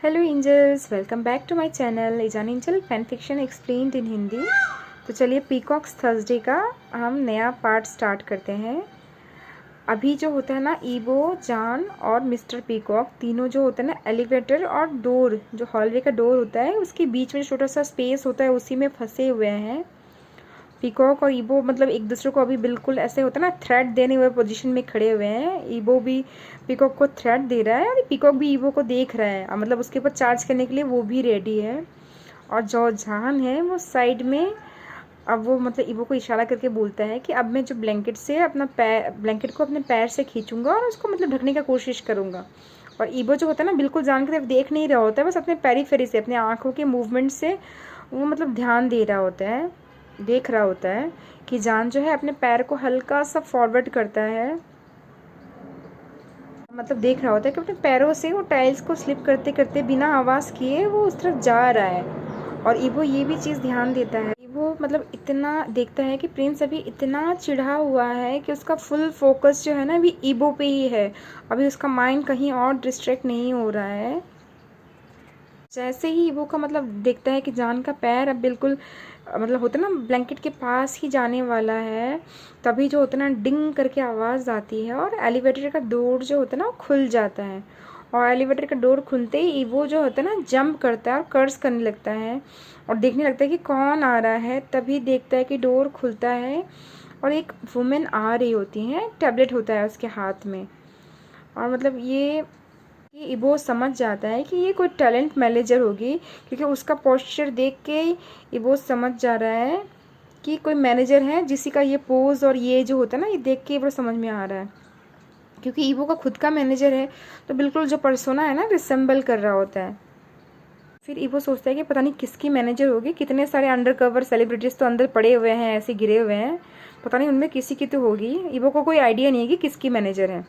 Hello angels, welcome back to my channel इजान angel fan fiction explained in Hindi. तो चलिए peacocks Thursday का हम नया पार्ट स्टार्ट करते हैं। अभी जो होता है ना, ईबो, जान और मिस्टर पीकॉक तीनों जो होता है ना, एलिवेटर और डोर, जो हॉलवे का डोर होता है उसके बीच में छोटा सा स्पेस होता है, उसी में फंसे हुए हैं। पीकॉक और ईबो मतलब एक दूसरे को अभी बिल्कुल ऐसे होता है ना, थ्रेट देने हुए पोजीशन में खड़े हुए हैं। ईबो भी पीकॉक को थ्रेट दे रहा है और पीकॉक भी ईबो को देख रहा है, मतलब उसके ऊपर चार्ज करने के लिए वो भी रेडी है। और जो जहान है वो साइड में, अब वो मतलब ईबो को इशारा करके बोलता है कि अब मैं जो ब्लैंकेट से अपना पैर, ब्लैंकेट को अपने पैर से खींचूंगा और उसको मतलब ढकने का कोशिश करूंगा। और ईबो जो होता है ना, बिल्कुल जान की तरफ देख नहीं रहा होता है, बस अपने पेरीफेरी से, अपने आँखों के मूवमेंट से वो मतलब ध्यान दे रहा होता है, देख रहा होता है कि जान जो है अपने पैर को हल्का सा फॉरवर्ड करता है, मतलब देख रहा होता है कि अपने पैरों से वो टाइल्स को स्लिप करते करते बिना आवाज़ किए वो उस तरफ जा रहा है। और ईबो ये भी चीज़ ध्यान देता है। ईबो मतलब इतना देखता है कि प्रिंस अभी इतना चिढ़ा हुआ है कि उसका फुल फोकस जो है ना अभी ईबो पे ही है, अभी उसका माइंड कहीं और डिस्ट्रैक्ट नहीं हो रहा है। जैसे ही वो का मतलब देखता है कि जान का पैर अब बिल्कुल मतलब होता ना ब्लैंकेट के पास ही जाने वाला है, तभी जो होता ना डिंग करके आवाज़ आती है और एलिवेटर का डोर जो होता है ना वो खुल जाता है। और एलिवेटर का डोर खुलते ही वो जो होता है ना जंप करता है और कर्स करने लगता है और देखने लगता है कि कौन आ रहा है। तभी देखता है कि डोर खुलता है और एक वुमेन आ रही होती है, टैबलेट होता है उसके हाथ में। और मतलब ये ईबो समझ जाता है कि ये कोई टैलेंट मैनेजर होगी, क्योंकि उसका पोस्चर देख के ईबो समझ जा रहा है कि कोई मैनेजर है, जिसी का ये पोज और ये जो होता है ना, ये देख के ईबो समझ में आ रहा है, क्योंकि ईबो का खुद का मैनेजर है, तो बिल्कुल जो पर्सोना है ना रिसेंबल कर रहा होता है। फिर ईबो सोचता है कि पता नहीं किसकी मैनेजर होगी, कितने सारे अंडर कवर सेलिब्रिटीज़ तो अंदर पड़े हुए हैं, ऐसे गिरे हुए हैं, पता नहीं उनमें किसी की तो होगी। ईबो को कोई आइडिया नहीं है कि किसकी मैनेजर है।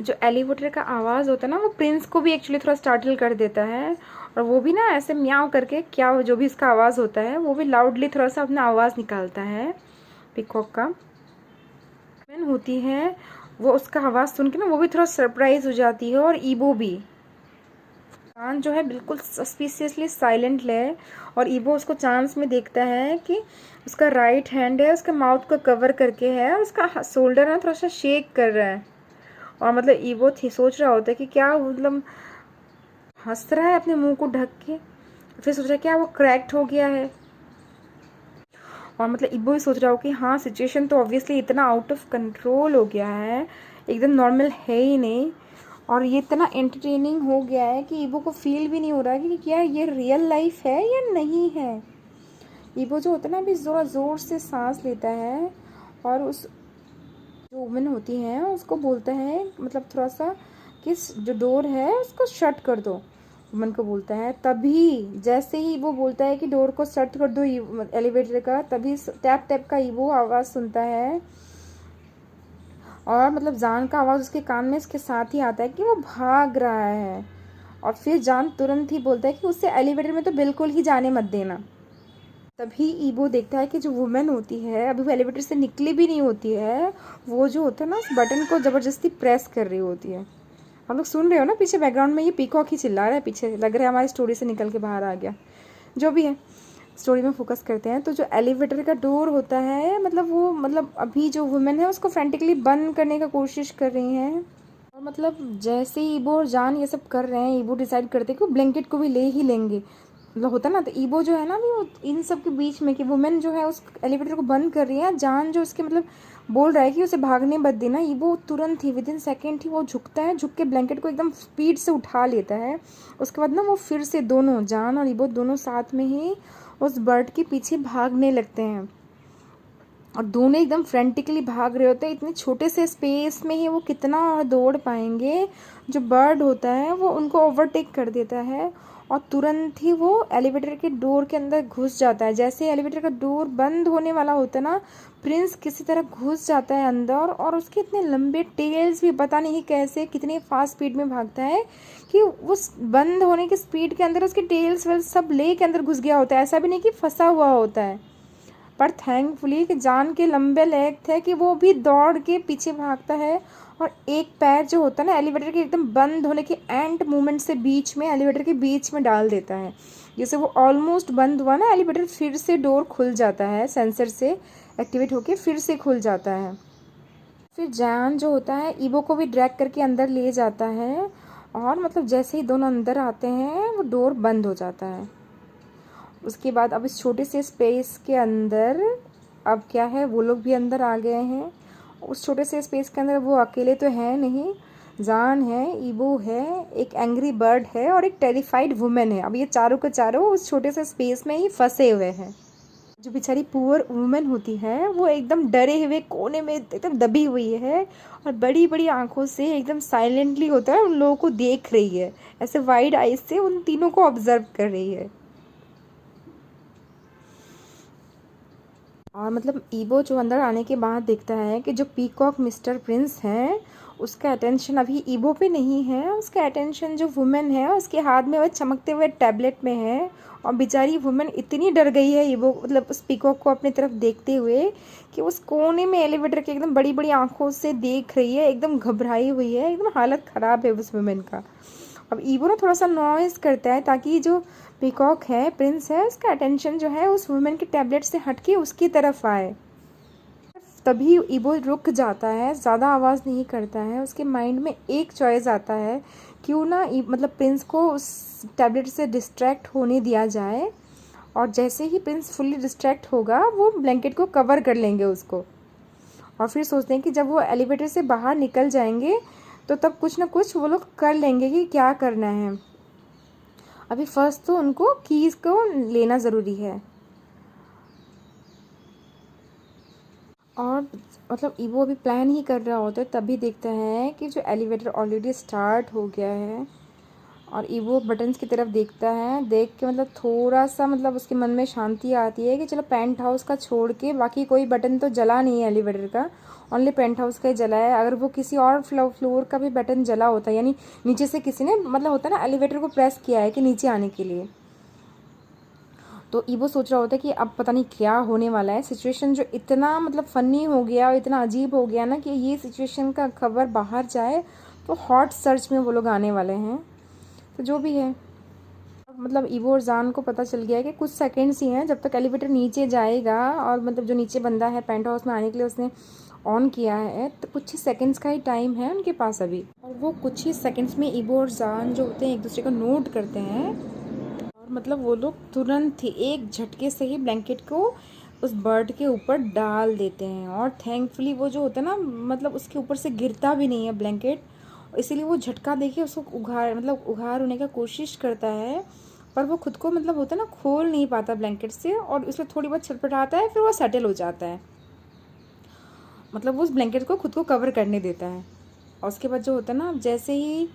जो एलिवेटर का आवाज़ होता है ना वो प्रिंस को भी एक्चुअली थोड़ा स्टार्टल कर देता है, और वो भी ना ऐसे म्याऊं करके, क्या जो भी इसका आवाज़ होता है वो भी लाउडली थोड़ा सा अपना आवाज़ निकालता है। पीकॉक का मैन होती है, वो उसका आवाज़ सुन के ना वो भी थोड़ा सरप्राइज हो जाती है। और ईबो भी, चांद जो है बिल्कुल सस्पिशियसली साइलेंट है, और ईबो उसको चांस में देखता है कि उसका राइट हैंड है, उसका माउथ को कवर करके है, और उसका शोल्डर ना थोड़ा सा शेक कर रहा है। और मतलब ईबो सोच रहा होता है कि क्या मतलब हंस रहा है अपने मुंह को ढक के, फिर सोच रहा है क्या वो क्रैक्ड हो गया है। और मतलब ईबो भी सोच रहा हो कि हाँ, सिचुएशन तो ऑब्वियसली इतना आउट ऑफ कंट्रोल हो गया है, एकदम नॉर्मल है ही नहीं। और ये इतना एंटरटेनिंग हो गया है कि ईबो को फील भी नहीं हो रहा है कि क्या ये रियल लाइफ है या नहीं है। ईबो जो होता है ना अभी ज़ोर ज़ोर से सांस लेता है, और उस जो वुमेन होती है उसको बोलता है, मतलब थोड़ा सा कि जो डोर है उसको शट कर दो, वुमन को बोलता है। तभी जैसे ही वो बोलता है कि डोर को शट कर दो एलिवेटर का, तभी टैप टैप का वो आवाज़ सुनता है, और मतलब जान का आवाज़ उसके कान में इसके साथ ही आता है कि वो भाग रहा है। और फिर जान तुरंत ही बोलता है कि उससे एलिवेटर में तो बिल्कुल ही जाने मत देना। तभी ईबो देखता है कि जो वुमेन होती है अभी वो एलिवेटर से निकली भी नहीं होती है, वो जो होता है ना उस बटन को ज़बरदस्ती प्रेस कर रही होती है। हम लोग सुन रहे हो ना पीछे बैकग्राउंड में, ये पीकॉक ही चिल्ला रहा है पीछे, लग रहा है हमारी स्टोरी से निकल के बाहर आ गया। जो भी है, स्टोरी में फोकस करते हैं। तो जो एलिवेटर का डोर होता है, मतलब वो मतलब अभी जो वुमेन है उसको फ्रेंटिकली बंद करने का कोशिश कर रही हैं। और मतलब जैसे ही ईबो और जान ये सब कर रहे हैं, ईबो डिसाइड करते हैं कि वो ब्लैंकेट को भी ले ही लेंगे, मतलब होता ना। तो ईबो जो है ना अभी वो इन सब के बीच में कि वुमेन जो है उस एलिवेटर को बंद कर रही है, जान जो उसके मतलब बोल रहा है कि उसे भागने मत देना, ईबो तुरंत ही विद इन सेकेंड ही वो झुकता है, झुक के ब्लैंकेट को एकदम स्पीड से उठा लेता है। उसके बाद ना वो फिर से दोनों, जान और ईबो दोनों साथ में ही उस बर्ड के पीछे भागने लगते हैं। और दोनों एकदम फ्रेंटिकली भाग रहे होते हैं, इतने छोटे से स्पेस में ही वो कितना और दौड़ पाएंगे। जो बर्ड होता है वो उनको ओवरटेक कर देता है, और तुरंत ही वो एलिवेटर के डोर के अंदर घुस जाता है। जैसे ही एलिवेटर का डोर बंद होने वाला होता है ना, प्रिंस किसी तरह घुस जाता है अंदर, और उसके इतने लंबे टेल्स भी पता नहीं कैसे कितनी फास्ट स्पीड में भागता है कि उस बंद होने की स्पीड के अंदर उसके टेल्स वेल्स सब ले के अंदर घुस गया होता है, ऐसा भी नहीं कि फंसा हुआ होता है। पर थैंकफुली कि जान के लंबे लेग थे कि वो भी दौड़ के पीछे भागता है, और एक पैर जो होता है ना एलिवेटर के एकदम बंद होने के एंड मोमेंट से बीच में, एलिवेटर के बीच में डाल देता है। जैसे वो ऑलमोस्ट बंद हुआ ना एलिवेटर, फिर से डोर खुल जाता है, सेंसर से एक्टिवेट होके फिर से खुल जाता है। फिर जैन जो होता है ईवो को भी ड्रैग करके अंदर ले जाता है, और मतलब जैसे ही दोनों अंदर आते हैं वो डोर बंद हो जाता है। उसके बाद अब इस छोटे से स्पेस के अंदर अब क्या है, वो लोग भी अंदर आ गए हैं। उस छोटे से स्पेस के अंदर वो अकेले तो है नहीं, जान है, ईवो है, एक एंग्री बर्ड है और एक टेरिफाइड वुमेन है। अब ये चारों के चारों उस छोटे से स्पेस में ही फंसे हुए हैं। जो बेचारी पुअर वुमेन होती है वो एकदम डरे हुए कोने में एकदम दबी हुई है, और बड़ी बड़ी आंखों से एकदम साइलेंटली होता है उन लोगों को देख रही है, ऐसे वाइड आइज से उन तीनों को ऑब्जर्व कर रही है। और मतलब ईवो जो अंदर आने के बाद देखता है कि जो पीकॉक मिस्टर प्रिंस है उसका अटेंशन अभी ईवो पे नहीं है, उसका अटेंशन जो वुमेन है उसके हाथ में वो चमकते हुए टैबलेट में है। और बेचारी वुमेन इतनी डर गई है ईवो मतलब उस पीकॉक को अपनी तरफ देखते हुए कि उस कोने में एलिवेटर के एकदम बड़ी बड़ी आंखों से देख रही है, एकदम घबराई हुई है, एकदम हालत ख़राब है उस वुमेन का। अब ईवो ना थोड़ा सा नॉइज़ करता है ताकि जो पीकॉक है, प्रिंस है, उसका अटेंशन जो है उस वुमेन के टैबलेट से हटके उसकी तरफ आए। तभी ईवो रुक जाता है, ज़्यादा आवाज़ नहीं करता है। उसके माइंड में एक चॉइस आता है, क्यों ना मतलब प्रिंस को उस टैबलेट से डिस्ट्रैक्ट होने दिया जाए, और जैसे ही प्रिंस फुल्ली डिस्ट्रैक्ट होगा वो ब्लैंकेट को कवर कर लेंगे उसको। और फिर सोचते हैं कि जब वो एलिवेटर से बाहर निकल जाएंगे तो तब कुछ ना कुछ वो लोग कर लेंगे कि क्या करना है। अभी फर्स्ट तो उनको कीज़ को लेना ज़रूरी है। और मतलब ईवो अभी प्लान ही कर रहा होता है, तभी देखता है कि जो एलिवेटर ऑलरेडी स्टार्ट हो गया है। और ईवो बटन्स की तरफ देखता है, देख के मतलब थोड़ा सा मतलब उसके मन में शांति आती है कि चलो पेंट हाउस का छोड़ के बाकी कोई बटन तो जला नहीं है एलिवेटर का, ओनली पेंट हाउस का ही जला है। अगर वो किसी और फ्लोर का भी बटन जला होता है, यानी नीचे से किसी ने मतलब होता है ना एलिवेटर को प्रेस किया है कि नीचे आने के लिए, तो ईवो सोच रहा होता है कि अब पता नहीं क्या होने वाला है। सिचुएशन जो इतना मतलब फ़नी हो गया और इतना अजीब हो गया ना कि ये सिचुएशन का खबर बाहर जाए तो हॉट सर्च में वो लोग आने वाले हैं। तो जो भी है, मतलब ईवो और जान को पता चल गया है कि कुछ सेकंड्स ही हैं जब तक एलिवेटर नीचे जाएगा, और मतलब जो नीचे बंदा है पेंट हाउस में आने के लिए उसने ऑन किया है, तो कुछ ही सेकंड्स का ही टाइम है उनके पास अभी। और वो कुछ ही सेकंड्स में ईवो और जान जो होते हैं एक दूसरे को नोट करते हैं, और मतलब वो लोग तुरंत ही एक झटके से ही ब्लैंकेट को उस बर्ड के ऊपर डाल देते हैं। और थैंकफुली वो जो होता है ना मतलब उसके ऊपर से गिरता भी नहीं है ब्लैंकेट, इसीलिए वो झटका देके उसको उघार होने का कोशिश करता है, पर वो खुद को मतलब होता है ना खोल नहीं पाता ब्लैंकेट से, और उसमें थोड़ी बहुत छटपटाता है, फिर वो सेटल हो जाता है। मतलब वो उस ब्लैंकेट को खुद को कवर करने देता है। और उसके बाद जो होता है ना जैसे ही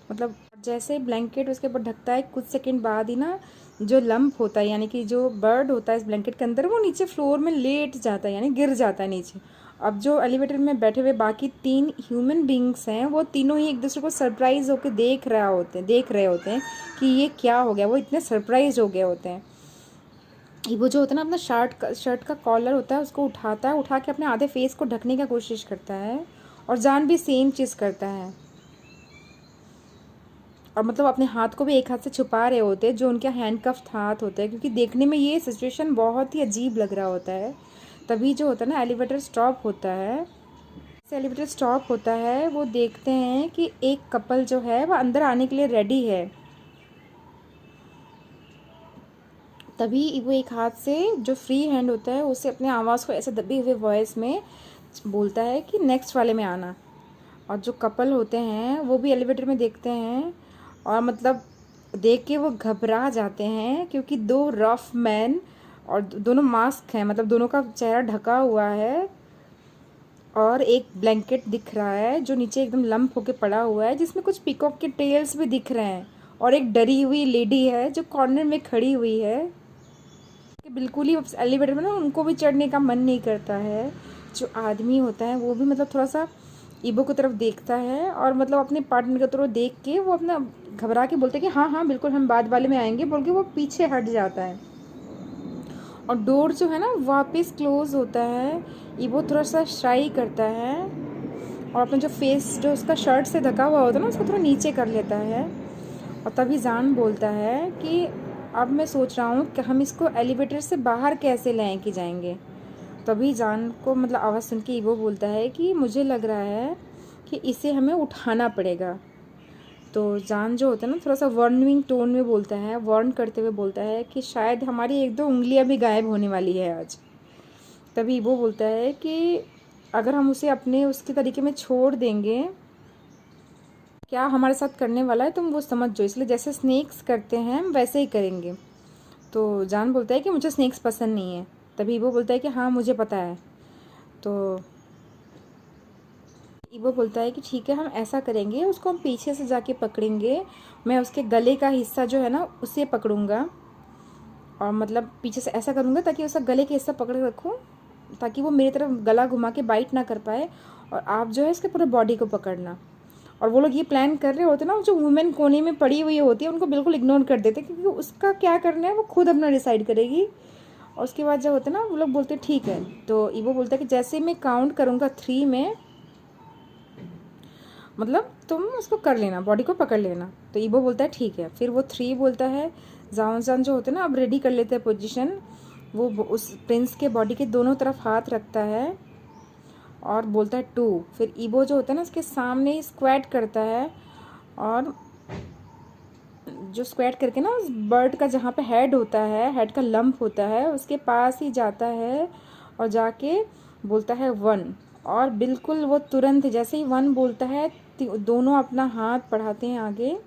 मतलब जैसे ब्लैंकेट उसके ऊपर ढकता है, कुछ सेकंड बाद ही ना जो लंप होता है यानी कि जो बर्ड होता है इस ब्लैंकेट के अंदर, वो नीचे फ्लोर में लेट जाता है, यानी गिर जाता है नीचे। अब जो एलिवेटर में बैठे हुए बाकी 3 ह्यूमन बींग्स हैं वो तीनों ही एक दूसरे को सरप्राइज होकर देख रहे होते हैं कि ये क्या हो गया। वो इतने सरप्राइज हो गए होते हैं। वो जो होता है ना अपना शर्ट का कॉलर होता है उसको उठाता है, उठा के अपने आधे फेस को ढकने की कोशिश करता है, और जान भी सेम चीज़ करता है। और मतलब अपने हाथ को भी एक हाथ से छुपा रहे होते हैं जो उनके हैंडकफ्ड हाथ होते हैं, क्योंकि देखने में ये सिचुएशन बहुत ही अजीब लग रहा होता है। तभी जो होता है ना एलिवेटर स्टॉप होता है। एलिवेटर स्टॉप होता है वो देखते हैं कि एक कपल जो है वो अंदर आने के लिए रेडी है। तभी वो एक हाथ से जो फ्री हैंड होता है उसे अपने आवाज़ को ऐसे दबे हुए वॉइस में बोलता है कि नेक्स्ट वाले में आना। और जो कपल होते हैं वो भी एलिवेटर में देखते हैं, और मतलब देख के वो घबरा जाते हैं, क्योंकि 2 रफ मैन और दोनों मास्क हैं, मतलब दोनों का चेहरा ढका हुआ है, और एक ब्लैंकेट दिख रहा है जो नीचे एकदम लंप होके पड़ा हुआ है जिसमें कुछ पीकॉक के टेल्स भी दिख रहे हैं, और एक डरी हुई लेडी है जो कॉर्नर में खड़ी हुई है कि बिल्कुल ही एलिवेटर में ना उनको भी चढ़ने का मन नहीं करता है। जो आदमी होता है वो भी मतलब थोड़ा सा ईवो की तरफ देखता है, और मतलब अपने पार्टनर की तरफ देख के वो अपना घबरा के बोलते हैं कि हाँ हाँ बिल्कुल हम बाद वाले में आएंगे, बोल के वो पीछे हट जाता है। और डोर जो है ना वापस क्लोज होता है। ईबो थोड़ा सा शाई करता है और अपना जो फेस जो उसका शर्ट से ढका हुआ होता है ना उसको थोड़ा नीचे कर लेता है। और तभी जान बोलता है कि अब मैं सोच रहा हूँ कि हम इसको एलिवेटर से बाहर कैसे लेके जाएंगे। तभी जान को मतलब आवाज़ सुन के ईबो बोलता है कि मुझे लग रहा है कि इसे हमें उठाना पड़ेगा। तो जान जो होता है ना थोड़ा सा वार्निंग टोन में बोलता है, वार्न करते हुए बोलता है कि शायद हमारी 1-2 उंगलियां भी गायब होने वाली है आज। तभी ईबो बोलता है कि अगर हम उसे अपने उसके तरीके में छोड़ देंगे, क्या हमारे साथ करने वाला है तुम वो समझ जाओ, इसलिए जैसे स्नेक्स करते हैं हम वैसे ही करेंगे। तो जान बोलता है कि मुझे स्नेक्स पसंद नहीं है। तभी ईबो बोलता है कि हाँ मुझे पता है। तो ईबो बोलता है कि ठीक है हम ऐसा करेंगे, उसको हम पीछे से जाके पकड़ेंगे, मैं उसके गले का हिस्सा जो है ना उसे पकड़ूंगा और मतलब पीछे से ऐसा करूँगा ताकि उसका गले का हिस्सा पकड़ रखूँ, ताकि वो मेरी तरफ गला घुमा के बाइट ना कर पाए, और आप जो है इसके पूरे बॉडी को पकड़ना। और वो लोग ये प्लान कर रहे होते ना, जो वुमेन कोने में पड़ी हुई होती है उनको बिल्कुल इग्नोर कर देते क्योंकि उसका क्या करना है वो खुद अपना डिसाइड करेगी। और उसके बाद जो होता है ना वो लोग बोलते ठीक है। तो ईबो बोलता है कि जैसे मैं काउंट करूँगा 3 में, मतलब तुम उसको कर लेना, बॉडी को पकड़ लेना। तो ईबो बोलता है ठीक है। फिर वो 3 बोलता है। जान जो होते हैं ना अब रेडी कर लेते हैं पोजीशन। वो उस प्रिंस के बॉडी के दोनों तरफ हाथ रखता है और बोलता है 2। फिर ईबो जो होता है ना उसके सामने ही स्क्वाट करता है और जो स्क्वाट करके ना उस बर्ड का जहाँ पे हेड होता है, हेड का लंप होता है, उसके पास ही जाता है और जाके बोलता है 1। और बिल्कुल वो तुरंत जैसे ही 1 बोलता है दोनों अपना हाथ बढ़ाते हैं आगे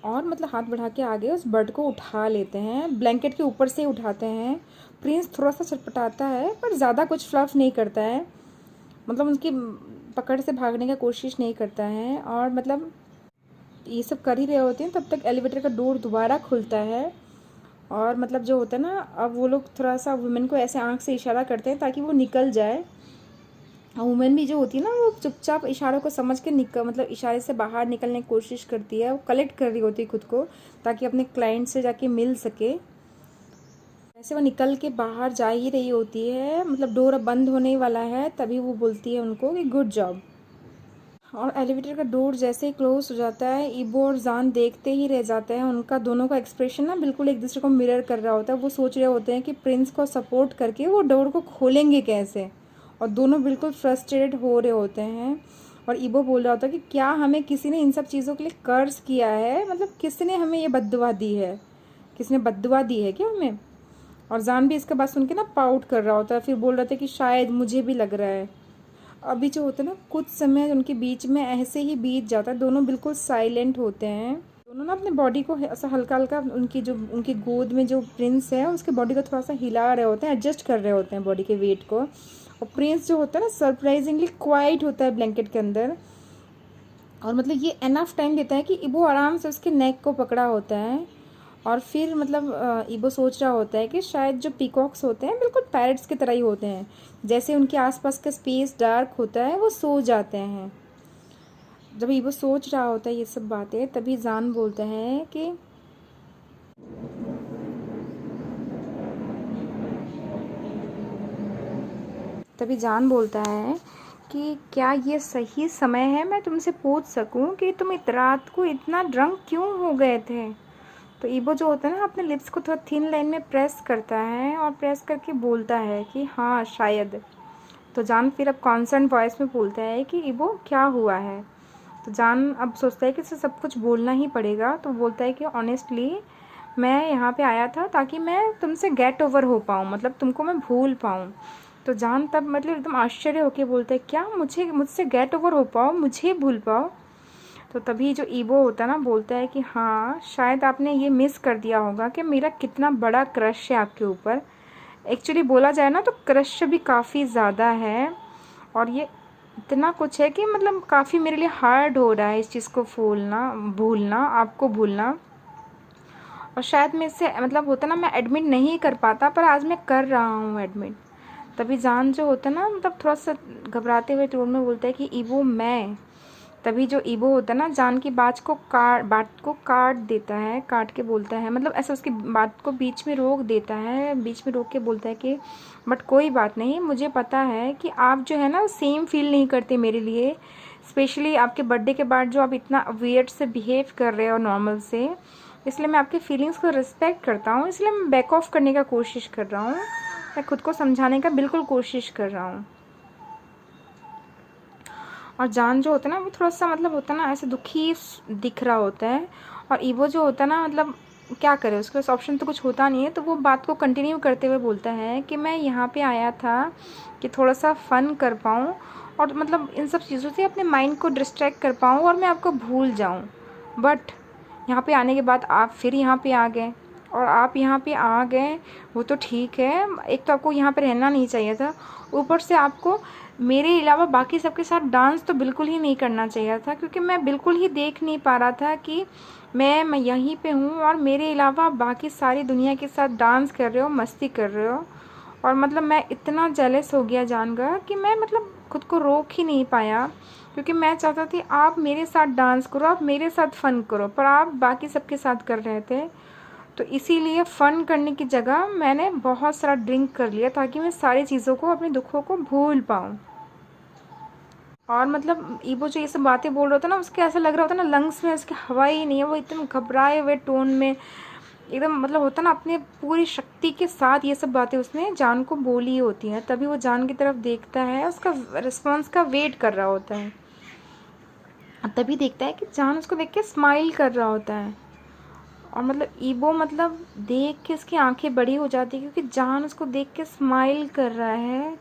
और मतलब हाथ बढ़ा के आगे उस बर्ड को उठा लेते हैं, ब्लैंकेट के ऊपर से उठाते हैं। प्रिंस थोड़ा सा छटपटाता है पर ज़्यादा कुछ फ्लफ नहीं करता है, मतलब उनकी पकड़ से भागने का कोशिश नहीं करता है। और मतलब ये सब कर ही रहे होते हैं तब तक एलिवेटर का डोर दोबारा खुलता है और मतलब जो होता है ना अब वो लोग थोड़ा सा वुमेन को ऐसे आंख से इशारा करते हैं ताकि वो निकल जाए। वुमेन भी जो होती है ना वो चुपचाप इशारों को समझ के मतलब इशारे से बाहर निकलने की कोशिश करती है, वो कलेक्ट कर रही होती है खुद को ताकि अपने क्लाइंट से जाके मिल सके। ऐसे वो निकल के बाहर जा ही रही होती है, मतलब डोर अब बंद होने वाला है, तभी वो बोलती है उनको कि गुड जॉब। और एलिवेटर का डोर जैसे ही क्लोज हो जाता है ईबो और जान देखते ही रह जाते हैं। उनका दोनों का एक्सप्रेशन ना बिल्कुल एक दूसरे को मिरर कर रहा होता है। वो सोच रहे होते हैं कि प्रिंस को सपोर्ट करके वो डोर को खोलेंगे कैसे, और दोनों बिल्कुल फ्रस्ट्रेटेड हो रहे होते हैं। और ईबो बोल रहा होता है कि क्या हमें किसी ने इन सब चीज़ों के लिए कर्ज किया है, मतलब किसने हमें ये बद्दुआ दी है, किसने बद्दुआ दी है क्या हमें। और जान भी इसके बात सुन के ना पाउट कर रहा होता है, फिर बोल रहा था कि शायद मुझे भी लग रहा है। अभी जो होता है ना कुछ समय उनके बीच में ऐसे ही बीत जाता है, दोनों बिल्कुल साइलेंट होते हैं। दोनों ना अपने बॉडी को ऐसा हल्का हल्का उनकी गोद में जो प्रिंस है उसके बॉडी को थोड़ा सा हिला रहे होते हैं, एडजस्ट कर रहे होते हैं बॉडी के वेट को। और प्रिंस जो होता है ना सरप्राइजिंगली क्वाइट होता है ब्लैंकेट के अंदर, और मतलब ये एनफ टाइम देता है कि ईबो आराम से उसके नेक को पकड़ा होता है। और फिर मतलब ईबो सोच रहा होता है कि शायद जो पीकॉक्स होते हैं बिल्कुल पैरट्स की तरह ही होते हैं, जैसे उनके आसपास का स्पेस डार्क होता है वो सो जाते हैं। जब ईबो सोच रहा होता है ये सब बातें तभी जान बोलता है कि कि क्या ये सही समय है मैं तुमसे पूछ सकूं कि तुम रात को इतना ड्रंक क्यों हो गए थे। तो ईबो जो होता है ना अपने लिप्स को थोड़ा थिन लाइन में प्रेस करता है और प्रेस करके बोलता है कि हाँ शायद। तो जान फिर अब कॉन्सर्न वॉइस में बोलता है कि ईबो क्या हुआ है। तो जान अब सोचता है कि इसे सब कुछ बोलना ही पड़ेगा, तो बोलता है कि ऑनेस्टली मैं यहाँ पे आया था ताकि मैं तुमसे गेट ओवर हो पाऊँ, मतलब तुमको मैं भूल पाऊँ। तो जान तब मतलब एकदम आश्चर्य होकर बोलता है क्या मुझसे गेट ओवर हो पाओ, मुझे भूल पाओ। तो तभी जो ईबो होता है ना बोलता है कि हाँ शायद आपने ये मिस कर दिया होगा कि मेरा कितना बड़ा क्रश है आपके ऊपर। एक्चुअली बोला जाए ना तो क्रश भी काफ़ी ज़्यादा है, और ये इतना कुछ है कि मतलब काफ़ी मेरे लिए हार्ड हो रहा है इस चीज़ को भूलना आपको भूलना। और शायद मैं इससे मतलब होता ना मैं एडमिट नहीं कर पाता, पर आज मैं कर रहा हूँ एडमिट। तभी जान जो होता है ना मतलब थोड़ा सा घबराते हुए टोन में बोलता है कि ईबो तभी जो ईबो होता है ना, जान की बात को काट देता है, काट के बोलता है, मतलब ऐसा उसकी बात को बीच में रोक देता है, बीच में रोक के बोलता है कि बट कोई बात नहीं, मुझे पता है कि आप जो है ना सेम फील नहीं करते मेरे लिए, स्पेशली आपके बर्थडे के बाद जो आप इतना वियर्ड से बिहेव कर रहे हो नॉर्मल से, इसलिए मैं आपके फीलिंग्स को रिस्पेक्ट करता हूँ, इसलिए मैं बैक ऑफ करने का कोशिश कर रहा हूँ, मैं खुद को समझाने का बिल्कुल कोशिश कर रहा हूँ। और जान जो होता है ना वो थोड़ा सा मतलब होता है ना ऐसे दुखी दिख रहा होता है, और ईवो जो होता है ना मतलब क्या करे, उसके पास ऑप्शन तो कुछ होता नहीं है, तो वो बात को कंटिन्यू करते हुए बोलता है कि मैं यहाँ पे आया था कि थोड़ा सा फ़न कर पाऊँ और मतलब इन सब चीज़ों से अपने माइंड को डिस्ट्रैक्ट कर पाऊँ और मैं आपको भूल जाऊँ, बट यहाँ पे आने के बाद आप फिर यहाँ पे आ गए, और आप यहाँ पे आ गए वो तो ठीक है, एक तो आपको यहाँ पे रहना नहीं चाहिए था, ऊपर से आपको मेरे अलावा बाकी सबके साथ डांस तो बिल्कुल ही नहीं करना चाहिए था, क्योंकि मैं बिल्कुल ही देख नहीं पा रहा था कि मैं यहीं पे हूँ और मेरे अलावा बाकी सारी दुनिया के साथ डांस कर रहे हो, मस्ती कर रहे हो। और मतलब मैं इतना जेलस हो गया जानकर कि मैं मतलब खुद को रोक ही नहीं पाया, क्योंकि मैं चाहता थी आप मेरे साथ डांस करो, आप मेरे साथ फ़न करो, पर आप बाकी सबके साथ कर रहे थे। तो इसीलिए फ़न करने की जगह मैंने बहुत सारा ड्रिंक कर लिया ताकि मैं सारी चीज़ों को, अपने दुखों को भूल पाऊँ। और मतलब ईबो जो ये सब बातें बोल रहा होता ना, उसके ऐसा लग रहा होता ना लंग्स में उसकी हवा ही नहीं है, वो एकदम घबराए हुए टोन में एकदम मतलब होता ना अपने पूरी शक्ति के साथ ये सब बातें उसने जान को बोली होती हैं। तभी वो जान की तरफ देखता है, उसका रिस्पॉन्स का वेट कर रहा होता है, तभी देखता है कि जान उसको देख के स्माइल कर रहा होता है। और मतलब ईबो मतलब देख के उसकी आंखें बड़ी हो जाती है, क्योंकि जान उसको देख के स्माइल कर रहा है।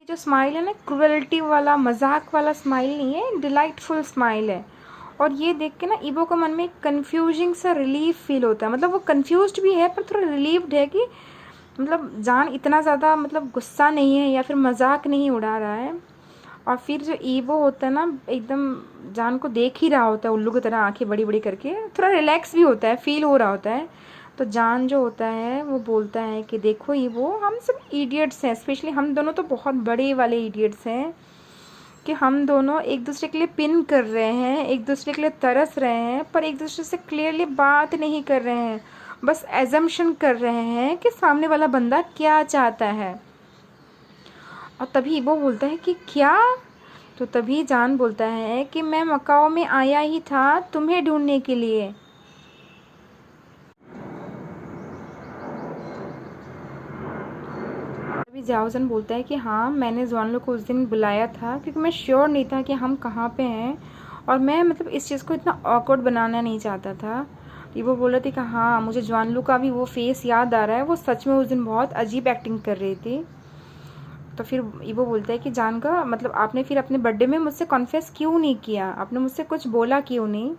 जो स्माइल है ना, क्रुएल्टी वाला, मजाक वाला स्माइल नहीं है, डिलाइटफुल स्माइल है। और ये देख के ना ईबो को मन में एक कन्फ्यूजिंग सा रिलीफ फील होता है, मतलब वो कन्फ्यूज्ड भी है पर थोड़ा रिलीव्ड है कि मतलब जान इतना ज़्यादा मतलब गुस्सा नहीं है या फिर मजाक नहीं उड़ा रहा है। और फिर जो ईवो होता है ना एकदम जान को देख ही रहा होता है उल्लू की तरह, आंखें बड़ी बड़ी करके, थोड़ा रिलैक्स भी होता है, फील हो रहा होता है। तो जान जो होता है वो बोलता है कि देखो ईवो, हम सब इडियट्स हैं, स्पेशली हम दोनों तो बहुत बड़े वाले इडियट्स हैं, कि हम दोनों एक दूसरे के लिए पिन कर रहे हैं, एक दूसरे के लिए तरस रहे हैं, पर एक दूसरे से क्लियरली बात नहीं कर रहे हैं, बस एजम्पशन कर रहे हैं कि सामने वाला बंदा क्या चाहता है। और तभी वो बोलता है कि क्या, तो तभी जान बोलता है कि मैं मकाओ में आया ही था तुम्हें ढूंढने के लिए। तभी जाओजन बोलता है कि हाँ, मैंने जुआनलो को उस दिन बुलाया था क्योंकि मैं श्योर नहीं था कि हम कहाँ पे हैं, और मैं मतलब इस चीज़ को इतना ऑकवर्ड बनाना नहीं चाहता था। वो बोल रही थी कि हाँ, मुझे जुआनलो का भी वो फेस याद आ रहा है, वो सच में उस दिन बहुत अजीब एक्टिंग कर रही थी। तो फिर ईवो बोलता है कि जान का मतलब आपने फिर अपने बर्थडे में मुझसे कॉन्फेस क्यों नहीं किया, आपने मुझसे कुछ बोला क्यों नहीं।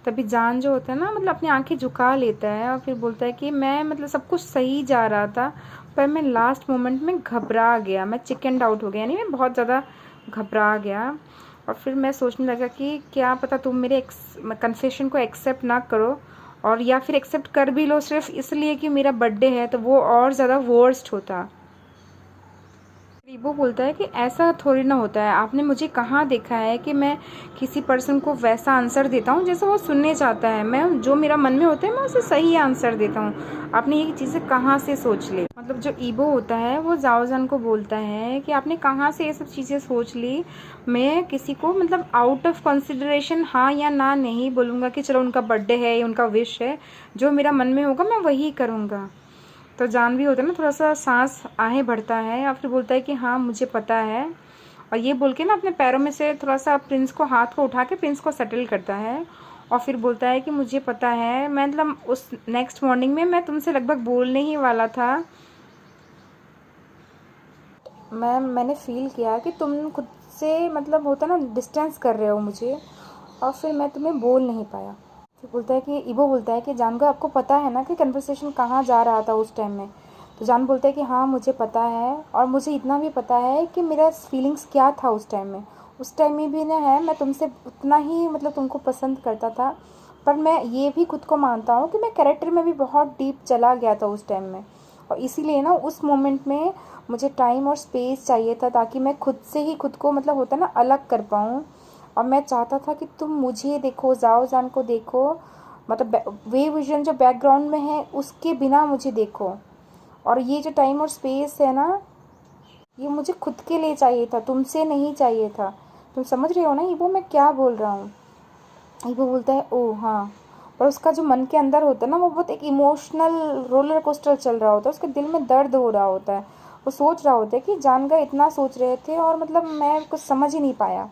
तभी जान जो होता है ना मतलब अपनी आंखें झुका लेता है और फिर बोलता है कि मैं मतलब सब कुछ सही जा रहा था, पर मैं लास्ट मोमेंट में घबरा गया, मैं चिकन आउट हो गया, यानी मैं बहुत ज़्यादा घबरा गया। और फिर मैं सोचने लगा कि क्या पता तुम मेरे कन्फेशन को एक्सेप्ट ना करो, और या फिर एक्सेप्ट कर भी लो सिर्फ इसलिए कि मेरा बर्थडे है, तो वो और ज़्यादा वर्स्ट होता। रीबो बोलता है कि ऐसा थोड़ी ना होता है, आपने मुझे कहाँ देखा है कि मैं किसी पर्सन को वैसा आंसर देता हूँ जैसा वो सुनने चाहता है, मैं जो मेरा मन में होता है मैं उसे सही आंसर देता हूँ, आपने ये चीज़ें कहाँ से सोच ली। मतलब जो ईबो होता है वो जाओजान को बोलता है कि आपने कहाँ से ये सब चीज़ें सोच ली, मैं किसी को मतलब आउट ऑफ कंसिडरेशन हाँ या ना नहीं बोलूँगा कि चलो उनका बर्थडे है या उनका विश है, जो मेरा मन में होगा मैं वही करूँगा। तो जान भी होता है ना थोड़ा सा सांस आहें भरता है और फिर बोलता है कि हाँ मुझे पता है, और ये बोल के ना अपने पैरों में से थोड़ा सा प्रिंस को, हाथ को उठा के प्रिंस को सेटल करता है, और फिर बोलता है कि मुझे पता है, मैं मतलब उस नेक्स्ट मॉर्निंग में मैं तुमसे लगभग बोलने ही वाला था, मैंने फील किया कि तुम खुद से मतलब होता ना डिस्टेंस कर रहे हो मुझे, और फिर मैं तुम्हें बोल नहीं पाया। फिर बोलता है कि ईबो बोलता है कि जान को आपको पता है ना कि कन्वर्सेशन कहाँ जा रहा था उस टाइम में। तो जान बोलता है कि हाँ मुझे पता है, और मुझे इतना भी पता है कि मेरा फीलिंग्स क्या था उस टाइम में। उस टाइम में भी ना है मैं तुमसे उतना ही मतलब तुमको पसंद करता था, पर मैं ये भी खुद को मानता हूँ कि मैं कैरेक्टर में भी बहुत डीप चला गया था उस टाइम में, और इसीलिए ना उस मोमेंट में मुझे टाइम और स्पेस चाहिए था, ताकि मैं खुद से ही खुद को मतलब होता है ना अलग कर पाऊँ। और मैं चाहता था कि तुम मुझे देखो, जाओ जान को देखो, मतलब वे विजन जो बैकग्राउंड में है उसके बिना मुझे देखो। और ये जो टाइम और स्पेस है ना, ये मुझे खुद के लिए चाहिए था, तुमसे नहीं चाहिए था। तुम समझ रहे हो ना ये वो मैं क्या बोल रहा हूँ। ये वो बोलता है ओ हाँ। और उसका जो मन के अंदर होता है ना, वो बहुत एक इमोशनल रोलर कोस्टर चल रहा होता है, उसके दिल में दर्द हो रहा होता है। वो सोच रहा होता है कि जान का इतना सोच रहे थे और मतलब मैं कुछ समझ ही नहीं पाया।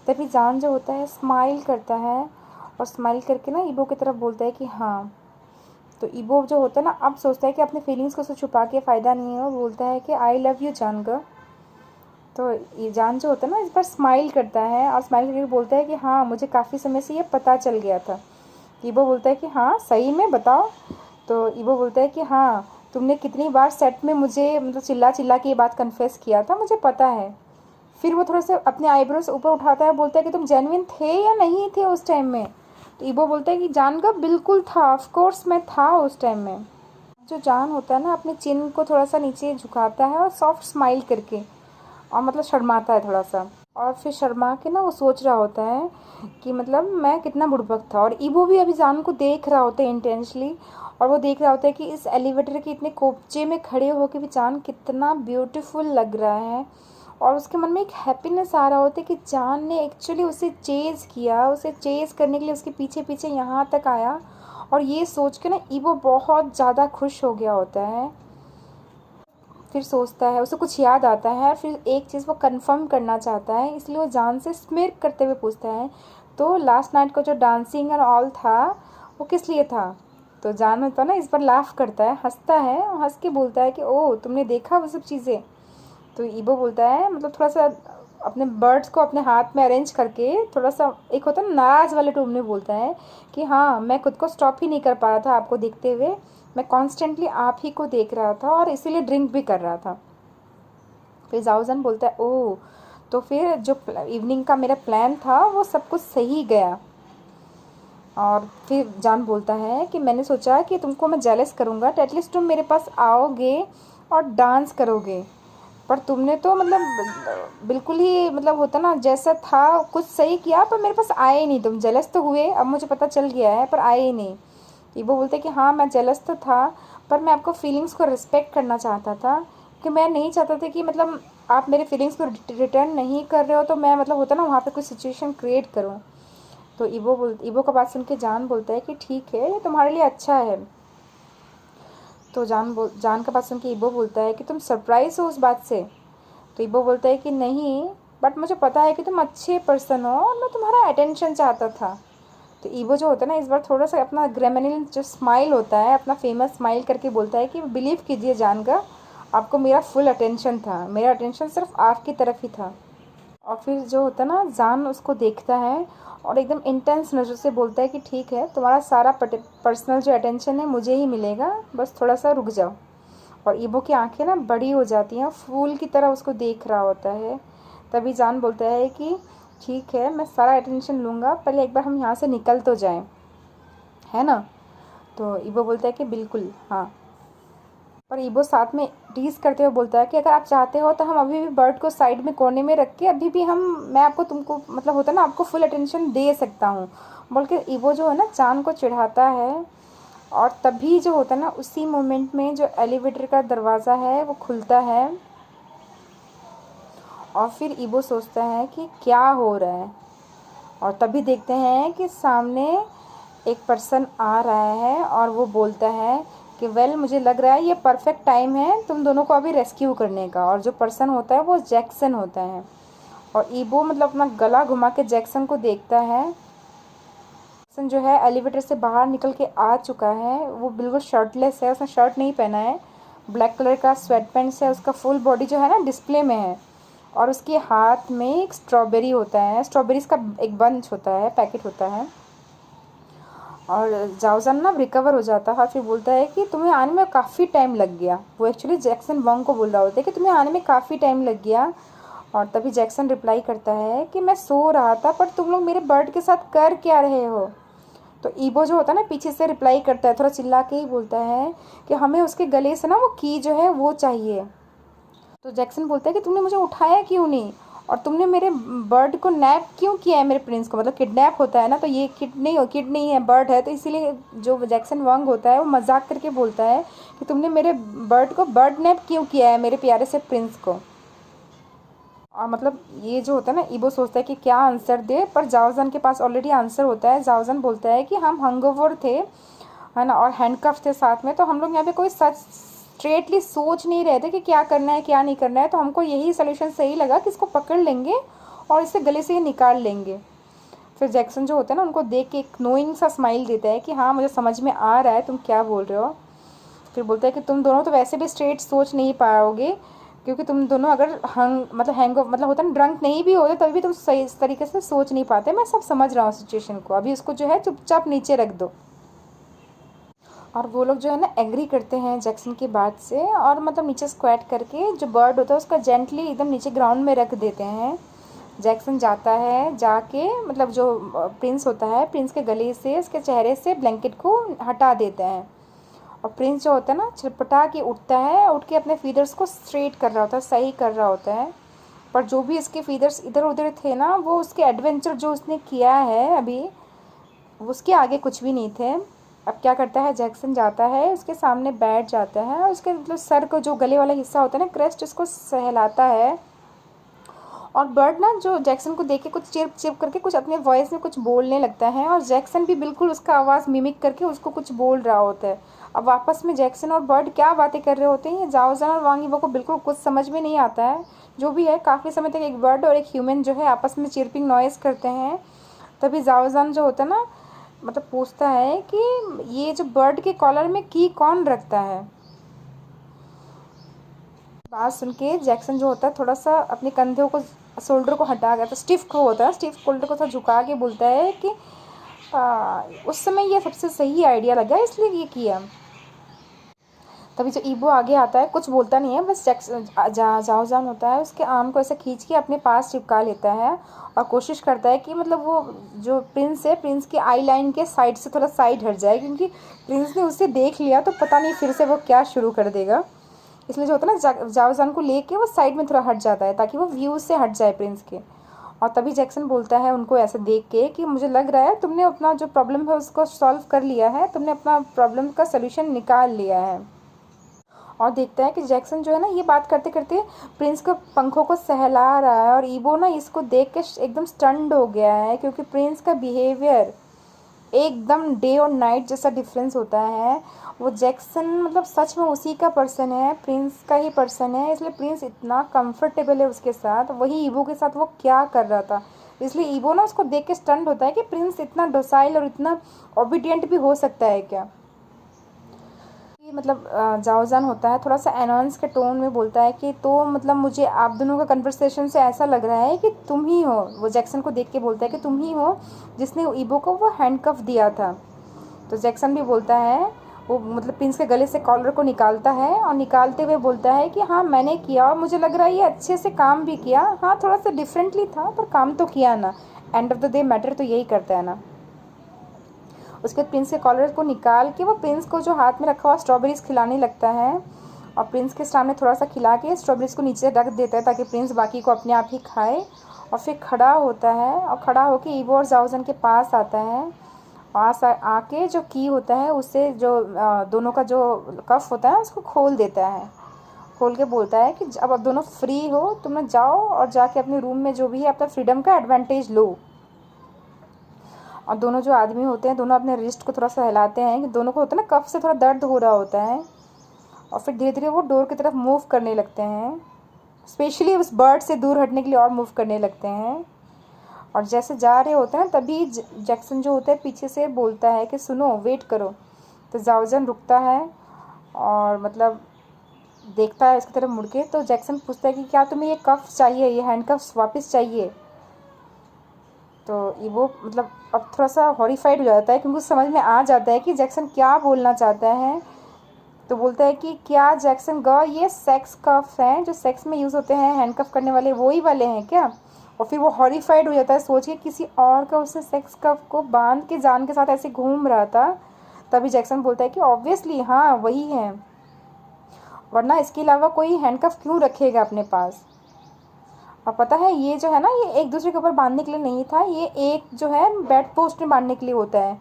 तभी जान जो होता है स्माइल करता है, और स्माइल करके ना ईबो की तरफ बोलता है कि हाँ। तो ईबो जो होता है ना अब सोचता है कि अपने फीलिंग्स को छुपा के फ़ायदा नहीं है, और बोलता है कि आई लव यू जान का। तो ये जान जो होता है ना इस बार स्माइल करता है, और स्माइल करके बोलता है कि हाँ मुझे काफ़ी समय से ये पता चल गया था। ईबो बोलता है कि हाँ सही में बताओ। तो ईबो बोलता है कि हाँ तुमने कितनी बार सेट में मुझे मतलब चिल्ला चिल्ला के ये बात कन्फेस किया था, मुझे पता है। फिर वो थोड़ा सा अपने आईब्रोज ऊपर उठाता है, बोलता है कि तुम जेन्युइन थे या नहीं थे उस टाइम में। तो ईबो बोलता है कि जान का बिल्कुल था, ऑफ कोर्स मैं था उस टाइम में। जो जान होता है ना अपने चिन को थोड़ा सा नीचे झुकाता है और सॉफ्ट स्माइल करके, और मतलब शर्माता है थोड़ा सा। और फिर शर्मा के ना वो सोच रहा होता है कि मतलब मैं कितना बुड़बक था। और ईबो भी अभी जान को देख रहा होता है इंटेंशली, और वो देख रहा होता है कि इस एलिवेटर के इतने कोपचे में खड़े होकर भी जान कितना ब्यूटीफुल लग रहा है। और उसके मन में एक हैप्पीनेस आ रहा होता है कि जान ने एक्चुअली उसे चेज़ किया, उसे चेज़ करने के लिए उसके पीछे पीछे यहाँ तक आया। और ये सोच के ना ईबो बहुत ज़्यादा खुश हो गया होता है। फिर सोचता है, उसे कुछ याद आता है, फिर एक चीज़ वो कंफर्म करना चाहता है, इसलिए वो जान से स्मिर करते हुए पूछता है तो लास्ट नाइट का जो डांसिंग एंड ऑल था वो किस लिए था। तो जान होता है ना इस बार लाफ करता है, हंसता है, और हंस के बोलता है कि ओह तुमने देखा वो सब चीज़ें। तो ईबो बोलता है मतलब थोड़ा सा अपने बर्ड्स को अपने हाथ में अरेंज करके, थोड़ा सा एक होता है ना नाराज़ वाले टोन में बोलता है कि हाँ मैं खुद को स्टॉप ही नहीं कर पा रहा था आपको देखते हुए, मैं कॉन्स्टेंटली आप ही को देख रहा था और इसीलिए ड्रिंक भी कर रहा था। फिर जाओजन बोलता है ओह तो फिर जो इवनिंग का मेरा प्लान था वो सब कुछ सही गया। और फिर जान बोलता है कि मैंने सोचा कि तुमको मैं जेलस करूँगा तो एटलीस्ट तुम मेरे पास आओगे और डांस करोगे, पर तुमने तो मतलब बिल्कुल ही मतलब होता ना जैसा था कुछ सही किया, पर मेरे पास आए ही नहीं। तुम जेलस तो हुए, अब मुझे पता चल गया है, पर आए ही नहीं। ईबो बोलते कि हाँ मैं जेलस तो था, पर मैं आपको फीलिंग्स को रिस्पेक्ट करना चाहता था, कि मैं नहीं चाहता था कि मतलब आप मेरे फीलिंग्स को रिटर्न नहीं कर रहे हो तो मैं मतलब होता ना वहाँ पे कुछ सिचुएशन क्रिएट करूँ। तो ईबो का बात सुन के जान बोलता है कि ठीक है ये तुम्हारे लिए अच्छा है। तो जान का बात सुन के ईबो बोलता है कि तुम सरप्राइज हो उस बात से। तो ईबो बोलता है कि नहीं, बट मुझे पता है कि तुम अच्छे पर्सन हो और मैं तुम्हारा अटेंशन चाहता था। तो ईबो जो होता है ना इस बार थोड़ा सा अपना ग्रेमिनल जो स्माइल होता है, अपना फेमस स्माइल करके बोलता है कि बिलीव कीजिए जान का, आपको मेरा फुल अटेंशन था, मेरा अटेंशन सिर्फ आपकी तरफ ही था। और फिर जो होता है ना जान उसको देखता है और एकदम इंटेंस नज़र से बोलता है कि ठीक है तुम्हारा सारा पर्सनल जो अटेंशन है मुझे ही मिलेगा, बस थोड़ा सा रुक जाओ। और ईबो की आंखें ना बड़ी हो जाती हैं, फूल की तरह उसको देख रहा होता है। तभी जान बोलता है कि ठीक है मैं सारा अटेंशन लूँगा, पहले एक बार हम यहाँ से निकल तो जाएं, है ना। तो ईबो बोलता है कि बिल्कुल हाँ। पर ईबो साथ में टीज करते हुए बोलता है कि अगर आप चाहते हो तो हम अभी भी बर्ड को साइड में कोने में रख के अभी भी मैं आपको तुमको मतलब होता है ना आपको फुल अटेंशन दे सकता हूँ, बोल के ईबो जो है ना जान को चिढ़ाता है। और तभी जो होता है ना उसी मोमेंट में जो एलिवेटर का दरवाज़ा है वो खुलता है, और फिर ईबो सोचता है कि क्या हो रहा है। और तभी देखते हैं कि सामने एक पर्सन आ रहा है और वो बोलता है कि वेल मुझे लग रहा है ये परफेक्ट टाइम है तुम दोनों को अभी रेस्क्यू करने का। और जो पर्सन होता है वो जैक्सन होता है। और ईबो मतलब अपना गला घुमा के जैक्सन को देखता है। जैक्सन जो है एलिवेटर से बाहर निकल के आ चुका है, वो बिल्कुल शर्टलेस है, उसने शर्ट नहीं पहना है, ब्लैक कलर का स्वेट पैंट्स है, उसका फुल बॉडी जो है ना डिस्प्ले में है। और उसके हाथ में एक स्ट्रॉबेरी होता है, स्ट्रॉबेरीज का एक बंच होता है, पैकेट होता है। और जाओजन ना रिकवर हो जाता है और फिर बोलता है कि तुम्हें आने में काफ़ी टाइम लग गया। वो एक्चुअली जैक्सन वंग को बोल रहा होता है कि तुम्हें आने में काफ़ी टाइम लग गया। और तभी जैक्सन रिप्लाई करता है कि मैं सो रहा था, पर तुम लोग मेरे बर्ड के साथ कर क्या रहे हो। तो ईबो जो होता है ना पीछे से रिप्लाई करता है, थोड़ा चिल्ला के ही बोलता है कि हमें उसके गले से ना वो की जो है वो चाहिए। तो जैक्सन बोलता है कि तुमने मुझे उठाया क्यों नहीं, और तुमने मेरे बर्ड को नैप क्यों किया है, मेरे प्रिंस को, मतलब किडनैप होता है ना, तो ये किड नहीं है, बर्ड है, तो इसीलिए जो जैक्सन वंग होता है वो मजाक करके बोलता है कि तुमने मेरे बर्ड को बर्ड नैप क्यों किया है, मेरे प्यारे से प्रिंस को। और मतलब ये जो होता है ना, ईबो सोचता है कि क्या आंसर दे, पर जाओजन के पास ऑलरेडी आंसर होता है। जाओजन बोलता है कि हम हंगओवर थे, है ना, और हैंडकफ थे साथ में, तो हम लोग यहाँ पे कोई सच स्ट्रेटली सोच नहीं रहे थे कि क्या करना है क्या नहीं करना है, तो हमको यही सोल्यूशन सही लगा कि इसको पकड़ लेंगे और इसे गले से ही निकाल लेंगे। फिर जैक्सन जो होता है ना उनको देख के एक नोइंग सा स्माइल देता है कि हाँ मुझे समझ में आ रहा है तुम क्या बोल रहे हो। फिर बोलता है कि तुम दोनों तो वैसे भी स्ट्रेट सोच नहीं पाओगे, क्योंकि तुम दोनों अगर हैंग मतलब होता है ना ड्रंक नहीं भी होते तभी भी तुम सही इस तरीके से सोच नहीं पाते। मैं सब समझ रहा हूँ सिचुएशन को, अभी उसको जो है चुपचाप नीचे रख दो। और वो लोग जो है ना एग्री करते हैं जैक्सन की बात से, और मतलब नीचे स्क्वाट करके जो बर्ड होता है उसका जेंटली एकदम नीचे ग्राउंड में रख देते हैं। जैक्सन जाता है, जाके मतलब जो प्रिंस होता है प्रिंस के गले से उसके चेहरे से ब्लैंकेट को हटा देता है, और प्रिंस जो होता है ना छटपटा के उठता है, उठ के अपने फीदर्स को स्ट्रेट कर रहा होता है, सही कर रहा होता है। पर जो भी इसके फीदर्स इधर उधर थे ना, वो उसके एडवेंचर जो उसने किया है अभी उसके आगे कुछ भी नहीं थे। अब क्या करता है, जैक्सन जाता है उसके सामने बैठ जाता है, और उसके मतलब सर को जो गले वाला हिस्सा होता है ना क्रेस्ट, उसको सहलाता है। और बर्ड ना जो जैक्सन को देख के कुछ चिप चिप करके कुछ अपने वॉइस में कुछ बोलने लगता है, और जैक्सन भी बिल्कुल उसका आवाज़ मिमिक करके उसको कुछ बोल रहा होता है। अब आपस में जैक्सन और बर्ड क्या बातें कर रहे होते हैं ये जाओजन और वांग यीबो को बिल्कुल कुछ समझ में नहीं आता है। जो भी है, काफ़ी समय तक एक बर्ड और एक ह्यूमन जो है आपस में चिरपिंग नॉइज़ करते हैं। तभी जाओजन जो होता है ना मतलब पूछता है कि ये जो बर्ड के कॉलर में की कौन रखता है। बात सुन के जैक्सन जो होता है थोड़ा सा अपने कंधों को शोल्डर को हटा गया, तो स्टिफ को होता है, स्टिफ शोल्डर को थोड़ा झुका के बोलता है कि उस समय ये सबसे सही आइडिया लगा इसलिए ये किया। तभी जो ईबो आगे आता है, कुछ बोलता नहीं है, बस जैक्सन जाओजान होता है उसके आर्म को ऐसे खींच के अपने पास चिपका लेता है, और कोशिश करता है कि मतलब वो जो प्रिंस है प्रिंस की आई लाइन के साइड से थोड़ा साइड हट जाए, क्योंकि प्रिंस ने उसे देख लिया तो पता नहीं फिर से वो क्या शुरू कर देगा। इसलिए जो होता है ना जाओजान को लेके वो साइड में थोड़ा हट जाता है ताकि वो व्यू से हट जाए प्रिंस के। और तभी जैक्सन बोलता है उनको ऐसे देख के कि मुझे लग रहा है तुमने अपना जो प्रॉब्लम है उसको सॉल्व कर लिया है, तुमने अपना प्रॉब्लम का सोल्यूशन निकाल लिया है। और देखता है कि जैक्सन जो है ना ये बात करते करते प्रिंस को पंखों को सहला रहा है, और ईबो ना इसको देख के एकदम स्टन्ड हो गया है, क्योंकि प्रिंस का बिहेवियर एकदम डे और नाइट जैसा डिफरेंस होता है। वो जैक्सन मतलब सच में उसी का पर्सन है, प्रिंस का ही पर्सन है, इसलिए प्रिंस इतना कंफर्टेबल है उसके साथ। वही ईबो के साथ वो क्या कर रहा था, इसलिए ईबो ना उसको देख के स्टन्ड होता है कि प्रिंस इतना डोसाइल और इतना ओबीडियंट भी हो सकता है क्या। मतलब जाओजान होता है थोड़ा सा एनॉन्स के टोन में बोलता है कि तो मतलब मुझे आप दोनों का कन्वर्सेशन से ऐसा लग रहा है कि तुम ही हो, वो जैक्सन को देख के बोलता है कि तुम ही हो जिसने ईबो को वो हैंडकफ दिया था। तो जैक्सन भी बोलता है, वो मतलब प्रिंस के गले से कॉलर को निकालता है, और निकालते हुए बोलता है कि हाँ मैंने किया, और मुझे लग रहा है ये अच्छे से काम भी किया, हाँ थोड़ा सा डिफरेंटली था पर काम तो किया ना, end of the day matter तो यही करता है ना। उसके बाद प्रिंस के कॉलर को निकाल के वो प्रिंस को जो हाथ में रखा हुआ स्ट्रॉबेरीज खिलाने लगता है, और प्रिंस के सामने थोड़ा सा खिला के स्ट्रॉबेरीज को नीचे रख देता है ताकि प्रिंस बाकी को अपने आप ही खाए। और फिर खड़ा होता है, और खड़ा होकर ईबो और जाओजन के पास आता है, पास आके जो की होता है उससे जो दोनों का जो कफ होता है उसको खोल देता है। खोल के बोलता है कि अब आप दोनों फ्री हो, तुम लोग जाओ और जाके अपने रूम में जो भी है अपना फ्रीडम का एडवांटेज लो। और दोनों जो आदमी होते हैं दोनों अपने रिस्ट को थोड़ा सा हिलाते हैं कि दोनों को होता है ना कफ से थोड़ा दर्द हो रहा होता है, और फिर धीरे धीरे वो डोर की तरफ मूव करने लगते हैं, स्पेशली उस बर्ड से दूर हटने के लिए और मूव करने लगते हैं। और जैसे जा रहे होते हैं तभी जैक्सन जो होता है पीछे से बोलता है कि सुनो वेट करो। तो जाओजन रुकता है और मतलब देखता है इसकी तरफ मुड़ के, तो जैक्सन पूछता है कि क्या तुम्हें ये कफ चाहिए, ये हैंड कफ्स वापस चाहिए। तो ये वो मतलब अब थोड़ा सा हॉरिफाइड हो जाता है क्योंकि उसको समझ में आ जाता है कि जैक्सन क्या बोलना चाहता है। तो बोलता है कि क्या जैक्सन ये सेक्स कफ हैं जो सेक्स में यूज़ होते हैं, हैंडकफ करने वाले वही वाले हैं क्या। और फिर वो हॉरिफाइड हो जाता है सोच के किसी और का उसने सेक्स कफ को बांध के जान के साथ ऐसे घूम रहा था। तभी जैक्सन बोलता है कि ऑब्वियसली हाँ वही है, वरना इसके अलावा कोई हैंडकफ क्यों रखेगा अपने पास। और पता है ये जो है ना, ये एक दूसरे के ऊपर बांधने के लिए नहीं था, ये एक जो है बेड पोस्ट में बांधने के लिए होता है।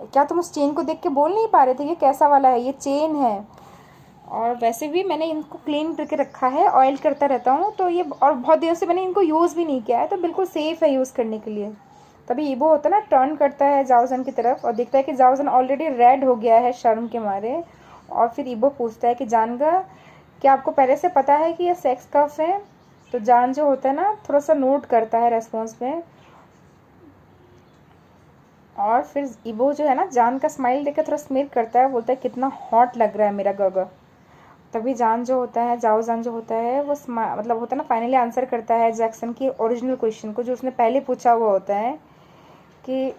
क्या तुम उस चेन को देख के बोल नहीं पा रहे थे ये कैसा वाला है? ये चेन है। और वैसे भी मैंने इनको क्लीन करके रखा है, ऑयल करता रहता हूँ तो ये, और बहुत दिनों से मैंने इनको यूज़ भी नहीं किया है, तो बिल्कुल सेफ़ है यूज़ करने के लिए। तभी ईबो होता है ना, टर्न करता है जाओजन की तरफ और देखता है कि जाओजन ऑलरेडी रेड हो गया है शर्म के मारे। और फिर ईबो पूछता है कि जानगा, क्या आपको पहले से पता है कि ये सेक्स कफ है? तो जान जो होता है ना, थोड़ा सा नोट करता है रेस्पॉन्स में। और फिर ईबो जो है ना, जान का स्माइल देख के थोड़ा स्मिर करता है, बोलता है कितना हॉट लग रहा है मेरा गगा। तभी जान जो होता है, जाओ जान जो होता है, वो मतलब होता है ना, फाइनली आंसर करता है जैक्सन की ओरिजिनल क्वेश्चन को जो उसने पहले पूछा हुआ होता है कि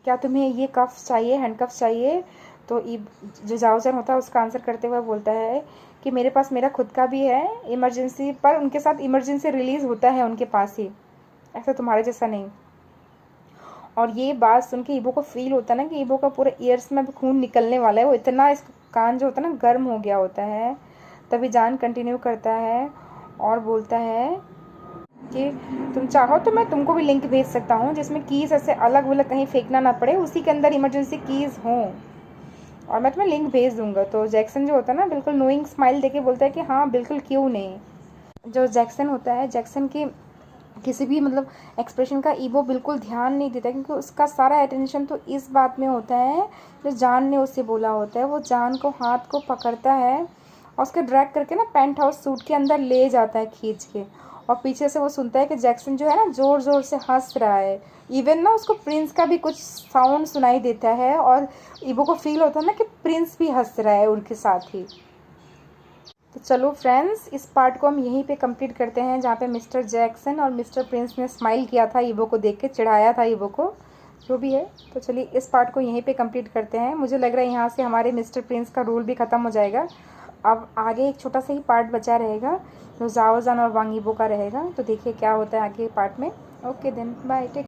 क्या तुम्हें ये कफ चाहिए, हैंड कफ चाहिए? तो जो जाओ जान होता है उसका आंसर करते हुए बोलता है कि मेरे पास मेरा खुद का भी है इमरजेंसी, पर उनके साथ इमरजेंसी रिलीज़ होता है उनके पास ही, ऐसा तुम्हारे जैसा नहीं। और ये बात सुन के ईबो को फील होता है ना कि ईबो का पूरे ईयर्स में खून निकलने वाला है, वो इतना इस कान जो होता है ना गर्म हो गया होता है। तभी जान कंटिन्यू करता है और बोलता है कि तुम चाहो तो मैं तुमको भी लिंक भेज सकता हूँ जिसमें कीज़ ऐसे अलग अलग कहीं फेंकना ना पड़े, उसी के अंदर इमरजेंसी कीज़ हों, और मैं तुम्हें लिंक भेज दूंगा। तो जैक्सन जो होता है ना, बिल्कुल नोइंग स्माइल देके बोलता है कि हाँ बिल्कुल, क्यों नहीं। जो जैक्सन होता है, जैक्सन की किसी भी मतलब एक्सप्रेशन का ईबो बिल्कुल ध्यान नहीं देता, क्योंकि उसका सारा अटेंशन तो इस बात में होता है जो जान ने उससे बोला होता है। वो जान को हाथ को पकड़ता है और उसके ड्रैग करके ना पेंट हाउस सूट के अंदर ले जाता है खींच के, और पीछे से वो सुनता है कि जैक्सन जो है ना ज़ोर ज़ोर से हंस रहा है। इवन ना उसको प्रिंस का भी कुछ साउंड सुनाई देता है और ईबो को फील होता है ना कि प्रिंस भी हंस रहा है उनके साथ ही। तो चलो फ्रेंड्स, इस पार्ट को हम यहीं पे कंप्लीट करते हैं जहाँ पे मिस्टर जैक्सन और मिस्टर प्रिंस ने स्माइल किया था ईबो को देख के, चिढ़ाया था ईबो को, जो भी है। तो चलिए इस पार्ट को यहीं पे कंप्लीट करते हैं। मुझे लग रहा है यहाँ से हमारे मिस्टर प्रिंस का रूल भी ख़त्म हो जाएगा। अब आगे एक छोटा सा ही पार्ट बचा रहेगा जो जाओ जान और वांग ईबो का रहेगा। तो देखिए क्या होता है आगे पार्ट में। Okay then, bye, take